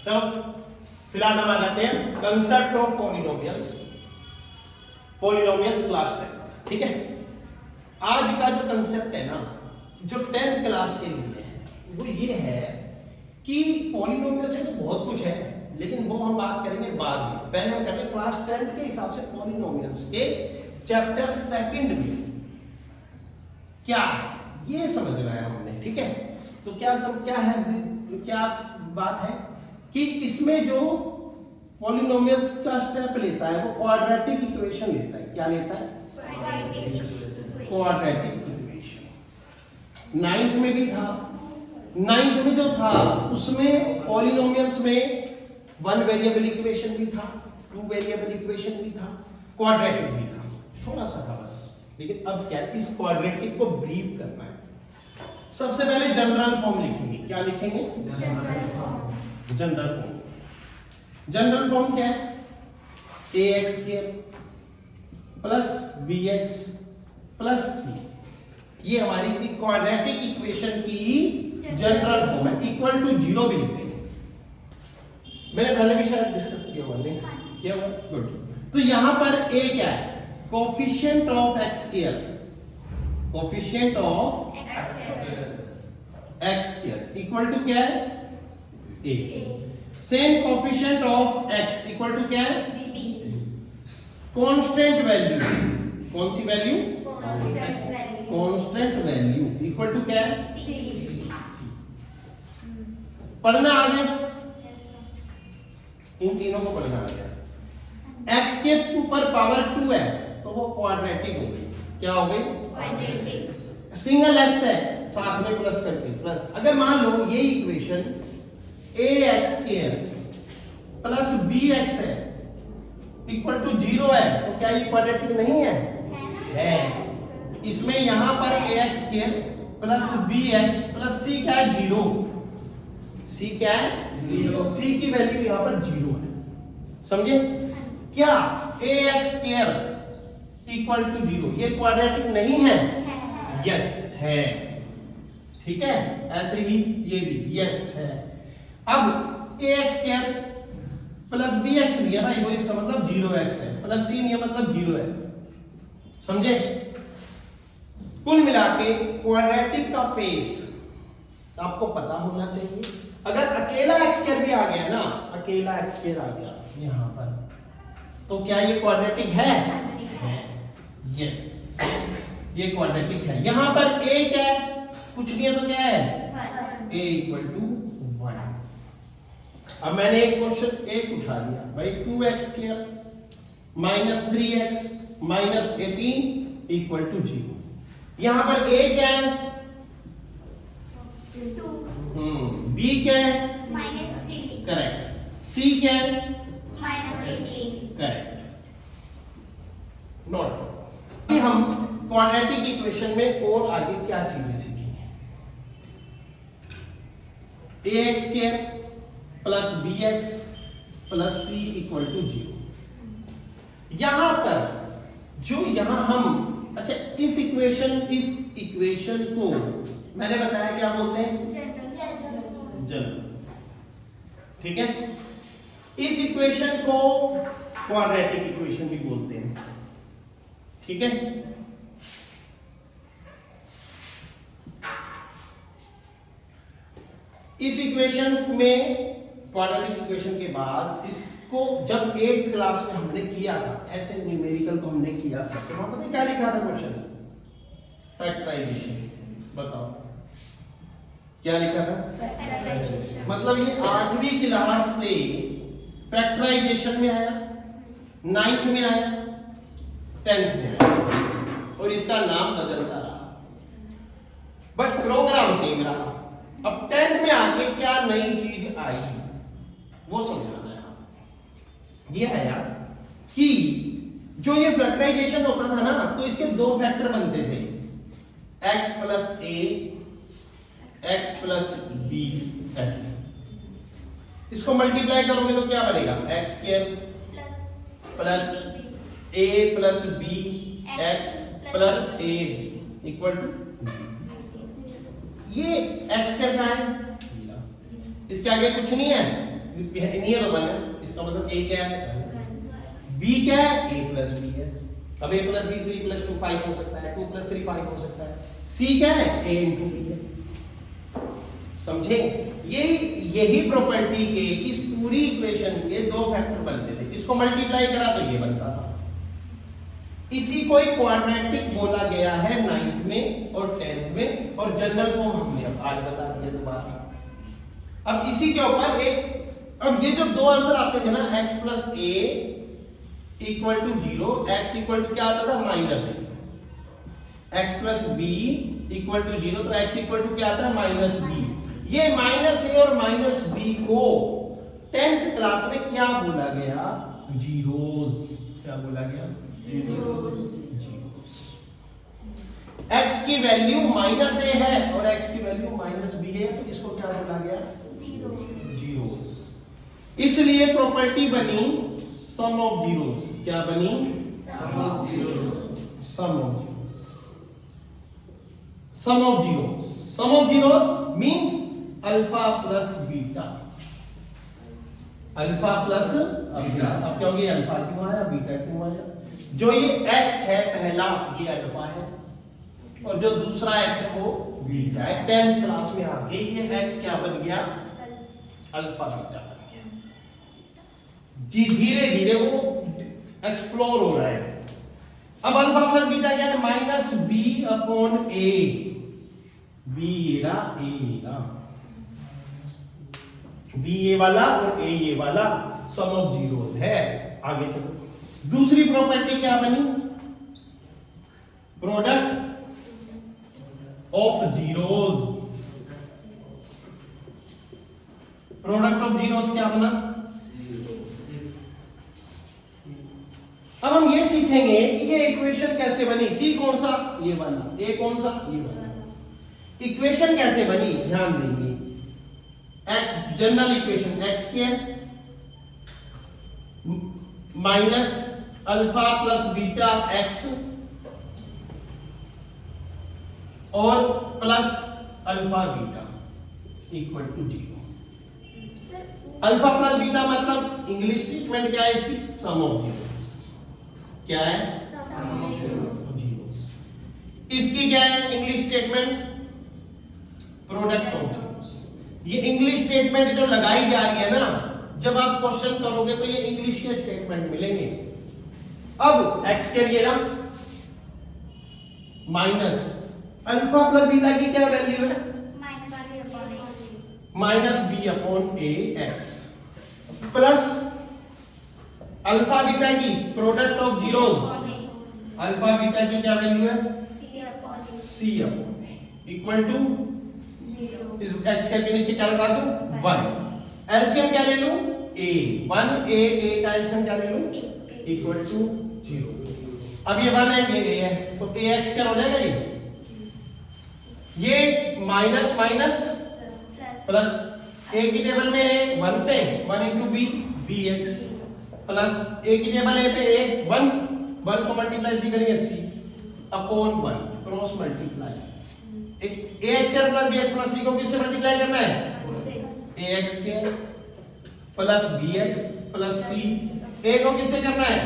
चलो फिलहाल हम आ जाते हैं concept of polynomials, polynomials class 10। ठीक है, आज का जो कंसेप्ट है ना, जो 10th क्लास के लिए है, वो ये है कि पॉलिनोमियल्स से तो बहुत कुछ है, लेकिन वो हम बात करेंगे बाद में। पहले हम करेंगे क्लास 10th के हिसाब से पॉलिनोमियल्स के चैप्टर 2 में क्या है ये समझना है हमने। ठीक है, तो क्या बात है कि इसमें जो पॉलिनोमियल्स का स्टेप लेता है वो क्वाड्रेटिक इक्वेशन लेता है। क्या लेता है? Quadratic equation. 9th में भी था, 9th में जो था उसमें पॉलिनोमियल्स में 1 वेरिएबल इक्वेशन भी था, 2 वेरिएबल इक्वेशन भी था, क्वाड्रेटिक भी था, थोड़ा सा था बस। लेकिन अब क्या, इस क्वाड्रेटिक को ब्रीफ करना है। सबसे पहले जनरल फॉर्म लिखेंगे। क्या लिखेंगे? General form. जनरल फॉर्म क्या है? ax square plus bx plus c, ये हमारी क्वाड्रेटिक इक्वेशन की जनरल फॉर्म है। इक्वल टू 0 भी लिखते हैं, मैंने पहले भी शायद डिस्कस किया हुआ, नहीं किया हुआ? गुड। तो यहां पर a क्या है? Coefficient of x square, coefficient of x square equal to क्या है? a। Same coefficient of x equal to क्या है? कांस्टेंट वैल्यू, कौन सी value? Constant value equal to क्या है? पढ़ना आगे, इन तीनों को पढ़ना आ गया। x के ऊपर पावर 2 है तो वो क्वाड्रेटिक हो गई। क्या हो गई? सिंगल x है, साथ में प्लस करके प्लस। अगर मान लो ये equation ax square plus bx है इक्वल टू 0 है, तो क्या ये क्वाड्रेटिक नहीं है? है। इसमें यहां पर ax square plus bx plus c क्या है? 0। c क्या है? 0। c की वैल्यू यहां पर 0 है, समझे? क्या ax स्क्वायर इक्वल टू 0 ये क्वाड्रेटिक नहीं है? यस है। ठीक है, ऐसे ही ये भी यस है। अब ax स्क्वायर प्लस bx लिया भाई, वो इसका मतलब 0x है, प्लस c लिया मतलब 0 है, समझे? कुल मिला के क्वाड्रेटिक का फेस आपको पता होना चाहिए। अगर अकेला x स्क्वायर भी आ गया ना, अकेला x स्क्वायर आ गया यहां पर, तो क्या ये क्वाड्रेटिक है? यस, ये क्वाड्रेटिक है। यहां पर a क्या है? कुछ नहीं है तो क्या है? a equal to 1। अब मैंने एक क्वेश्चन एक उठा लिया भाई, 2x square minus 3x minus 18 equal to 0। यहां पर a क्या है? 2। b क्या है? -3। करेक्ट। c क्या है? -18। करेक्ट। नोट। अभी हम क्वाड्रेटिक इक्वेशन में और आगे क्या चीजें सीखेंगे? ax square plus bx plus c equal to 0। यहां पर जो यहां हम, अच्छा इस इक्वेशन को मैंने बताया क्या बोलते हैं? जनरल। ठीक है, इस इक्वेशन को क्वाड्रेटिक इक्वेशन भी बोलते हैं। ठीक है, इस इक्वेशन में क्वाड्रेटिक इक्वेशन के बाद इसको जब 8th क्लास में हमने किया था, ऐसे न्यूमेरिकल को हमने किया था, तो वहां पता क्या लिखा था क्वेश्चन? फैक्टराइजेशन। बताओ क्या लिखा था? मतलब ये 8वीं क्लास से फैक्टराइजेशन में आया, 9th में आया, 10th में आया, और इसका नाम बदलता रहा, बट प्रोग्राम सेम रहा। अब 10th में आके क्या नई चीज आई वो समझाना है। ये आया कि जो ये फैक्टराइजेशन होता था ना, तो इसके 2 फैक्टर बनते थे, x plus a, x plus b, ऐसे। इसको मल्टीप्लाई करोगे तो क्या बनेगा? x square plus a plus b x plus a equal to, ये x स्क्वायर का है, इसके आगे कुछ नहीं है, नियर 1 है, इसका मतलब a क्या है, b क्या है, a प्लस b है। अब a प्लस b 3 प्लस 2 5 हो सकता है, 2 प्लस 3 5 हो सकता है। c क्या है, a इंटू b है। समझे? यही प्रॉपर्टी के इस पूरी इक्वेशन के दो फैक्टर बनते थे। इसको मल्टीप्लाई करा तो ये बनता था। इसी को एक क्वाड्रेटिक बोला गया है 9th में और 10th में, और जनरल फॉर्म हमने अब आज बता दिया दोबारा। अब इसी के ऊपर अब ये जो दो आंसर आते थे ना, x plus a equal to 0, x equal to क्या आता था, minus a, x plus b equal to 0, तो x इक्वल टू क्या आता है, माइनस b। ये माइनस a और माइनस b को 10th क्लास में क्या बोला गया, जीरोस। क्या बोला गया, जीरोस। x की वैल्यू माइनस a है और x की वैल्यू माइनस b है, तो इसको क्या बोला गया, जीरोस। इसलिए प्रॉपर्टी बनी सम ऑफ जीरोस। क्या बनी, sum of zeros. Sum of zeros, sum of zeros. Sum of zeros means alpha plus beta, alpha plus beta. अब क्या हो गया, अल्फा क्यों आया, बीटा क्यों आया। जो ये x है पहला, ये अल्फा है, और जो दूसरा x है वो बीटा है। 10th क्लास में आके ये x क्या बन गया, अल्फा बीटा बन गया। जी धीरे धीरे वो एक्सप्लोर हो रहा है। अब अल्फा प्लस बीटा क्या है, माइनस बी अपॉन ए, बी ए वाला और ए ये वाला, सम ऑफ जीरोस है। आगे चलो, दूसरी प्रॉपर्टी क्या बनी, product of zeros. Product of zeros क्या बना, अब हम ये सीखेंगे कि ये इक्वेशन कैसे बनी। सी कौन सा, ये वाला, ए कौन सा, ये वाला। इक्वेशन कैसे बनी, ध्यान देंगे। जनरल इक्वेशन x के minus alpha plus beta x और plus alpha beta equal to 0। Alpha plus beta मतलब इंग्लिश स्टेटमेंट क्या है इसकी, सम ऑफ जीरोस। क्या है, सम ऑफ जीरोस। इसकी क्या है English statement, product of zeros. ये इंग्लिश स्टेटमेंट जो लगाई जा रही है ना, जब आप क्वेश्चन करोगे तो ये इंग्लिश के स्टेटमेंट मिलेंगे। अब x के लिए ना माइनस अल्फा प्लस बीटा की क्या वैल्यू है, माइनस बी अपॉन ए एक्स, प्लस अल्फा बीटा की product of zeros. Alpha beta की क्या वैल्यू है, सी अपॉन ए इक्वल टू, इस x के नीचे क्या लगा दूं, 1। एलसीएम क्या ले लूं, a 1 a का एलसीएम क्या ले लूं, इक्वल टू 0। अब ये 1 है, ये a है, तो ax क्या हो जाएगा, ये माइनस माइनस प्लस, a की टेबल में 1 पे 1 into B, bx, plus a की टेबल a पे a 1 को मल्टीप्लाई सी करेंगे c upon 1, cross multiply. ax square plus bx plus c को किससे मल्टीप्लाई करना है, ax के plus bx plus c, a को किससे करना है,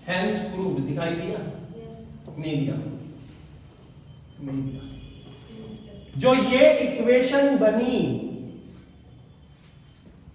हेंस प्रूव। दिखाई दिया, नहीं दिया, नहीं दिया। जो ये इक्वेशन बनी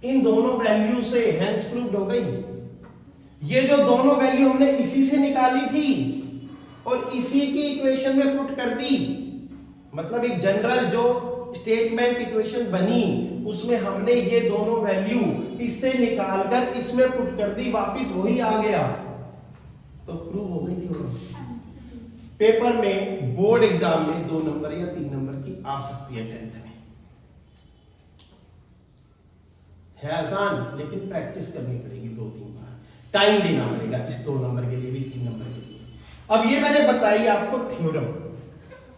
इन दोनों वैल्यू से, हेंस प्रूव्ड हो गई। ये जो दोनों वैल्यू हमने इसी से निकाली थी और इसी की इक्वेशन में पुट कर दी, मतलब एक जनरल जो स्टेटमेंट इक्वेशन बनी उसमें हमने ये दोनों वैल्यू इससे निकालकर इसमें पुट कर दी, वापिस वही आ गया, तो प्रूव हो गई थी। पेपर में बोर्ड एग्जाम में 2 नंबर या 3 नंबर की आ सकती है 10th में। है आसान, लेकिन प्रैक्टिस करनी पड़ेगी 2-3 बार, टाइम देना पड़ेगा इस 2 नंबर के लिए भी, 3 नंबर के लिए। अब ये मैंने बताई आपको थ्योरम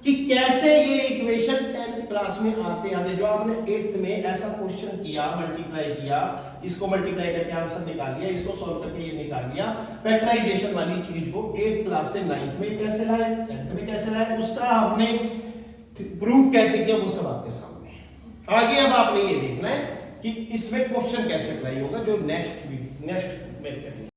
कि कैसे ये इक्वेशन 10th क्लास में आते आते, जो आपने 8th में ऐसा क्वेश्चन किया, मल्टीप्लाई किया, इसको मल्टीप्लाई करके आंसर निकाल लिया, इसको सॉल्व करके ये निकाल लिया, फैक्टराइजेशन वाली चीज को 8th क्लास से 9th में कैसे लाए, 10th में कैसे लाए, उसका हमने प्रूफ कैसे किया, वो सब आपके सामने है। आगे अब आपने ये देखना है कि इसमें क्वेश्चन कैसे अप्लाई होगा, जो नेक्स्ट में करेंगे।